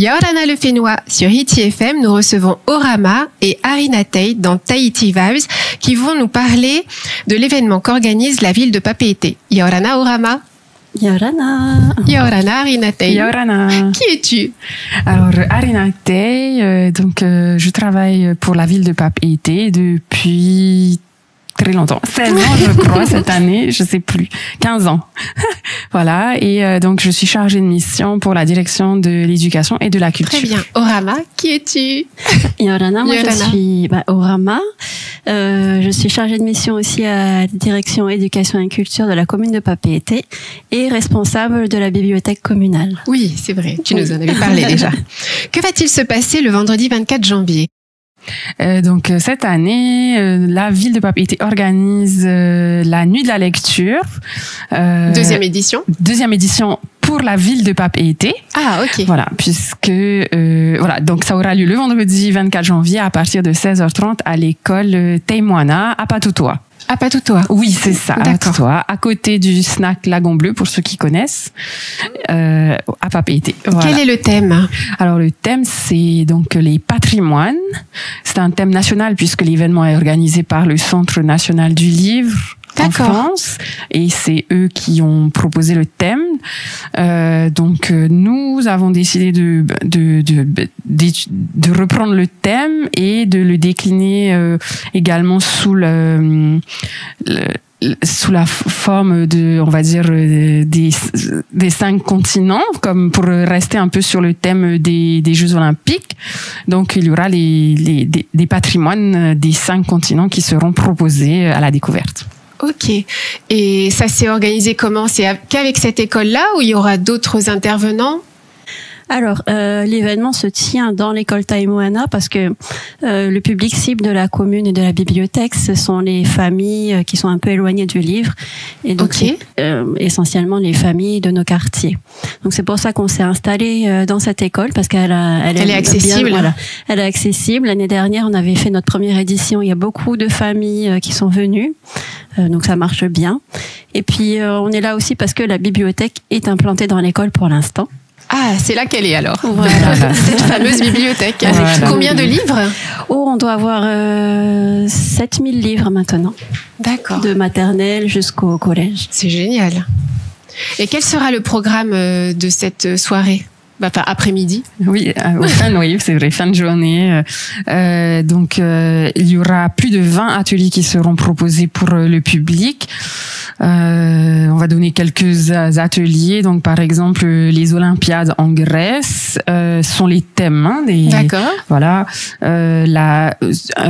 Yaorana le Fénois sur Iti FM, nous recevons Orama et Arina Tei dans Tahiti Vibes qui vont nous parler de l'événement qu'organise la ville de Papeete. Yaorana, Orama. Yaorana. Yaorana, Arina Tei. Yaorana. Qui es-tu? Alors, Arina Tei, je travaille pour la ville de Papeete depuis très longtemps. 16 ans, je crois, cette année, je sais plus. 15 ans. Voilà. Et donc, je suis chargée de mission pour la direction de l'éducation et de la culture. Très bien. Orama, qui es-tu? Yaorana, moi, je suis Orama. Je suis chargée de mission aussi à la direction éducation et culture de la commune de Papeete et responsable de la bibliothèque communale. Oui, c'est vrai. Tu nous en avais parlé déjà. Que va-t-il se passer le vendredi 24 janvier? Donc cette année, la ville de Papeete organise la nuit de la lecture. Deuxième édition. Deuxième édition pour la ville de Papeete. Ah, ok. Voilà, puisque voilà, donc ça aura lieu le vendredi 24 janvier à partir de 16h30 à l'école Teimoana à Patutua. À Patutua. Oui, c'est ça, à Patutua, à côté du snack Lagon Bleu, pour ceux qui connaissent, à Papeete. Voilà. Quel est le thème? Alors, le thème, c'est donc les patrimoines. C'est un thème national puisque l'événement est organisé par le Centre national du livre en France, et c'est eux qui ont proposé le thème. Donc nous avons décidé de reprendre le thème et de le décliner également sous la forme de, on va dire, des 5 continents, comme pour rester un peu sur le thème des Jeux Olympiques. Donc, il y aura des patrimoines des 5 continents qui seront proposés à la découverte. Ok. Et ça s'est organisé comment? C'est qu'avec cette école-là ou il y aura d'autres intervenants? Alors, l'événement se tient dans l'école Teimoana parce que le public cible de la commune et de la bibliothèque, ce sont les familles qui sont un peu éloignées du livre, et donc essentiellement les familles de nos quartiers. Donc c'est pour ça qu'on s'est installé dans cette école parce qu'elle est accessible. Bien, voilà, elle est accessible. L'année dernière, on avait fait notre première édition. Il y a beaucoup de familles qui sont venues, donc ça marche bien. Et puis on est là aussi parce que la bibliothèque est implantée dans l'école pour l'instant. Ah, c'est là qu'elle est alors. Voilà. Cette fameuse bibliothèque. Voilà. Combien de livres? Oh, on doit avoir 7000 livres maintenant. D'accord. De maternelle jusqu'au collège. C'est génial. Et quel sera le programme de cette soirée? Enfin, après-midi. Oui, oui, c'est vrai, fin de journée. Donc, il y aura plus de 20 ateliers qui seront proposés pour le public. On va donner quelques ateliers. Donc, par exemple, les Olympiades en Grèce sont les thèmes. D'accord. Voilà.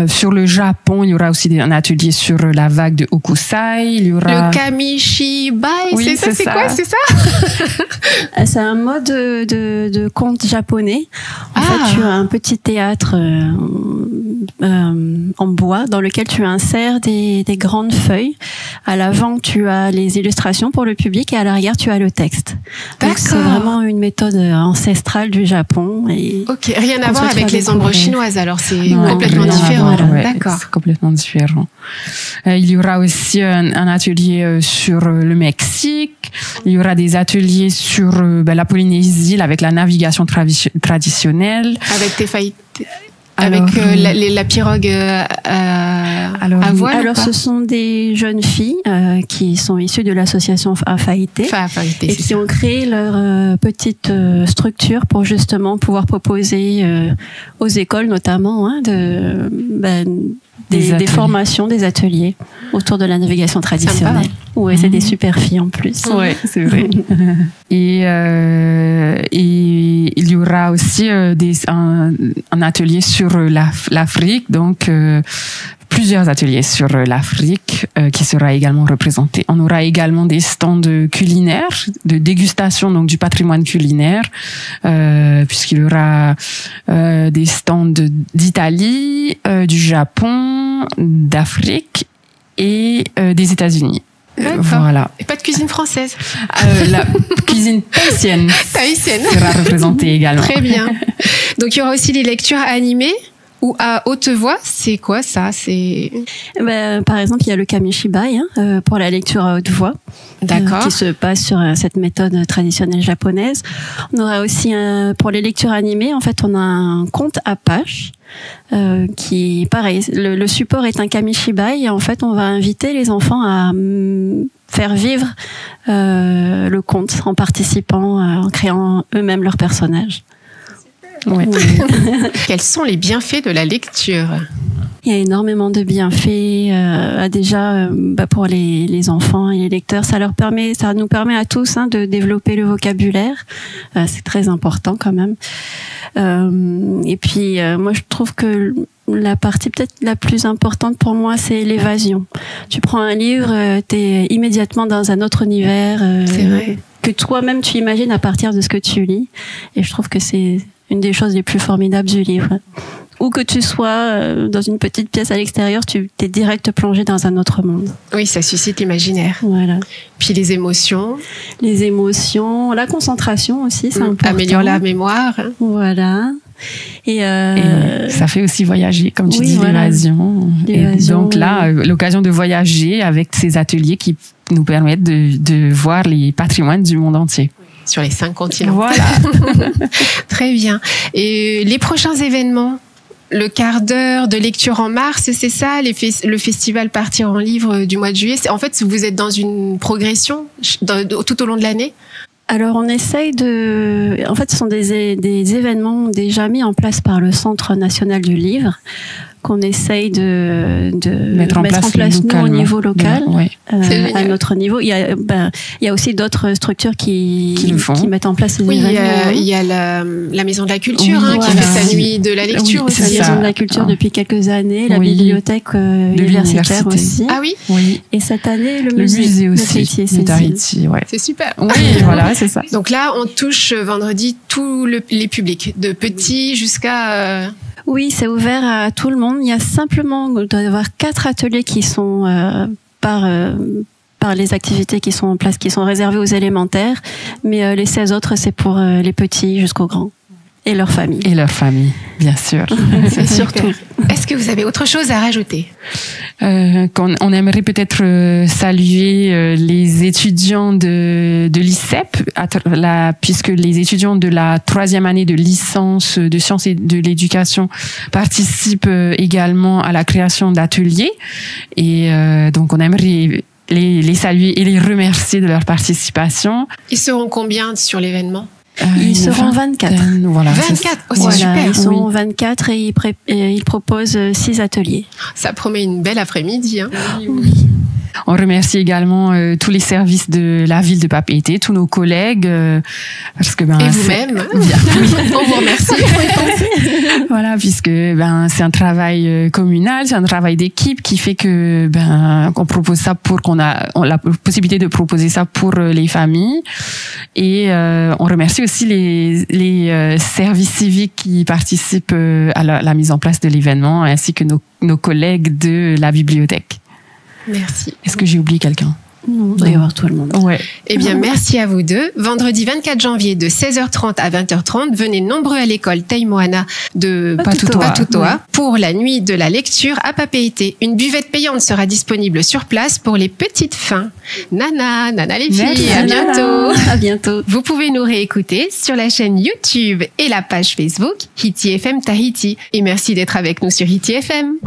Sur le Japon, il y aura aussi un atelier sur la vague de Hokusai. Il y aura le Kamishibai. Oui, c'est quoi? C'est ça? C'est un mode de conte japonais. En fait, tu as un petit théâtre en bois dans lequel tu insères des grandes feuilles. À l'avant, tu as les illustrations pour le public et à l'arrière, tu as le texte. Donc, c'est vraiment une méthode ancestrale du Japon. Et ok, rien à voir avec les ombres chinoises, alors c'est complètement différent. Ouais, d'accord. C'est complètement différent. Il y aura aussi un atelier sur le Mexique. Il y aura des ateliers sur la Polynésie avec la navigation traditionnelle. Avec tes faillites. Avec la pirogue à voile. Alors, ce sont des jeunes filles qui sont issues de l'association Afaïté et qui ont créé leur petite structure pour justement pouvoir proposer aux écoles notamment des formations, des ateliers autour de la navigation traditionnelle. Oui, c'est des super filles en plus. Oui, c'est vrai. Et il y aura aussi un atelier sur l'Afrique, donc plusieurs ateliers sur l'Afrique qui sera également représenté. On aura également des stands culinaires, de dégustation donc du patrimoine culinaire, puisqu'il y aura des stands d'Italie, du Japon, d'Afrique et des États-Unis. Voilà. Et pas de cuisine française. La cuisine tahitienne sera représentée également. Très bien. Donc il y aura aussi les lectures animées. Ou à haute voix, c'est quoi ça? Par exemple, il y a le kamishibai pour la lecture à haute voix. D'accord. Qui se base sur cette méthode traditionnelle japonaise. On aura aussi pour les lectures animées, en fait, on a un conte Apache qui, pareil, le support est un kamishibai et en fait, on va inviter les enfants à faire vivre le conte en participant, en créant eux-mêmes leurs personnages. Ouais. Quels sont les bienfaits de la lecture? Il y a énormément de bienfaits. Déjà, pour les enfants et les lecteurs, ça nous permet à tous de développer le vocabulaire. C'est très important quand même. Et puis, moi, je trouve que la partie peut-être la plus importante pour moi, c'est l'évasion. Tu prends un livre, t'es immédiatement dans un autre univers que toi-même tu imagines à partir de ce que tu lis. Et je trouve que c'est une des choses les plus formidables du livre. Où que tu sois dans une petite pièce à l'extérieur, tu t'es direct plongé dans un autre monde. Oui, ça suscite l'imaginaire. Voilà. Puis les émotions. Les émotions, la concentration aussi, c'est important. Améliore la mémoire. Voilà. Et ça fait aussi voyager, comme tu dis, l'évasion. Et donc là, l'occasion de voyager avec ces ateliers qui nous permettent de voir les patrimoines du monde entier. Sur les 5 continents. Voilà. Très bien. Et les prochains événements, le quart d'heure de lecture en mars, c'est ça, le festival Partir en livre du mois de juillet. En fait, vous êtes dans une progression tout au long de l'année? Alors, on essaye en fait, ce sont des événements déjà mis en place par le Centre national du livre, qu'on essaye de mettre en place nous, au niveau local, à notre niveau. Il y a aussi d'autres structures qui mettent en place ces événements. Il y a la Maison de la Culture qui fait sa nuit de la lecture aussi. La Maison de la Culture depuis quelques années, la bibliothèque universitaire aussi. Ah oui. Et cette année, le musée aussi de Tahiti. C'est super. Oui, voilà, c'est ça. Donc là, on touche vendredi tous les publics, de petits jusqu'à... Oui, c'est ouvert à tout le monde. Il y a simplement, il doit y avoir 4 ateliers qui sont par les activités qui sont en place, qui sont réservées aux élémentaires, mais les 16 autres, c'est pour les petits jusqu'aux grands. Et leurs familles. Et leurs familles, bien sûr. C'est surtout. Est-ce que vous avez autre chose à rajouter? On aimerait peut-être saluer les étudiants de l'ICEP, puisque les étudiants de la 3e année de licence de sciences et de l'éducation participent également à la création d'ateliers. Et donc, on aimerait les saluer et les remercier de leur participation. Ils seront combien sur l'événement? Ils seront 24. Voilà, 24, c'est super. Ils sont 24 et ils proposent 6 ateliers. Ça promet une belle après-midi. Oui. On remercie également tous les services de la ville de Papeete, tous nos collègues. Parce que, et vous-même. Oui. On vous remercie. Voilà, puisque c'est un travail communal, c'est un travail d'équipe qui fait que qu'on propose ça on a la possibilité de proposer ça pour les familles. Et on remercie aussi les services civiques qui participent à la mise en place de l'événement, ainsi que nos collègues de la bibliothèque. Merci. Est-ce que j'ai oublié quelqu'un? Non, il doit y avoir tout le monde. Ouais. Eh bien, merci à vous deux. Vendredi 24 janvier de 16h30 à 20h30, venez nombreux à l'école Taïmoana de Patutoa pour la nuit de la lecture à Papeete. Une buvette payante sera disponible sur place pour les petites fins. Nana les filles, merci, à bientôt. À bientôt. Vous pouvez nous réécouter sur la chaîne YouTube et la page Facebook Hiti FM Tahiti. Et merci d'être avec nous sur Hiti FM.